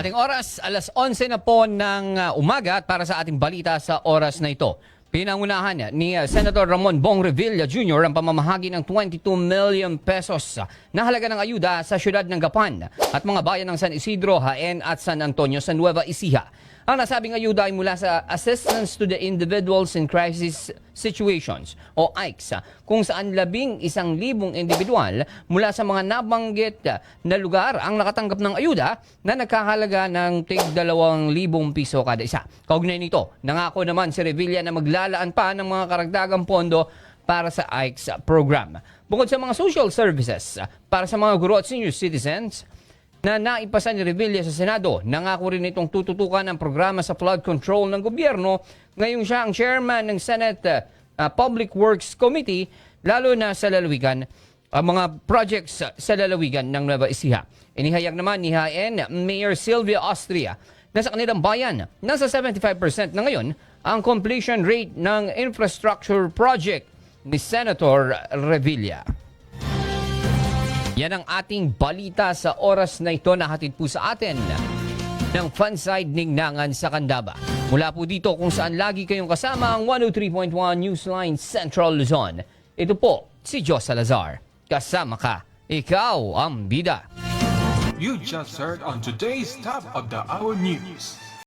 Ating oras, alas 11 na po ng umaga at para sa ating balita sa oras na ito. Pinangunahan ni Senator Ramon Bong Revilla Jr. ang pamamahagi ng 22 million pesos na halaga ng ayuda sa siyudad ng Gapan at mga bayan ng San Isidro, Jaén at San Antonio sa Nueva Ecija. Ang nasabing ayuda ay mula sa Assistance to the Individuals in Crisis Situations o AICS, kung saan 11,000 individual mula sa mga nabanggit na lugar ang nakatanggap ng ayuda na nagkahalaga ng tig 2,000 piso kada isa. Kaugnay nito, nangako naman si Revilla na maglalaan pa ng mga karagdagang pondo para sa AICS program. Bukod sa mga social services para sa mga guro at senior citizens, na naipasa ni Revilla sa Senado, nangako rin itong tututukan ang programa sa flood control ng gobyerno. Ngayon siya ang chairman ng Senate Public Works Committee, lalo na sa lalawigan, mga projects sa lalawigan ng Nueva Ecija. Inihayag naman ni Jaén Mayor Sylvia Austria na sa kanilang bayan, nasa 75% na ngayon ang completion rate ng infrastructure project ni Senator Revilla. Yan ang ating balita sa oras na ito na hatid po sa atin ng Fanside Ningnangan sa Candaba. Mula po dito kung saan lagi kayong kasama ang 103.1 Newsline Central Luzon. Ito po si Joe Salazar. Kasama ka, ikaw ang bida. You just heard on today's Top of the Hour News.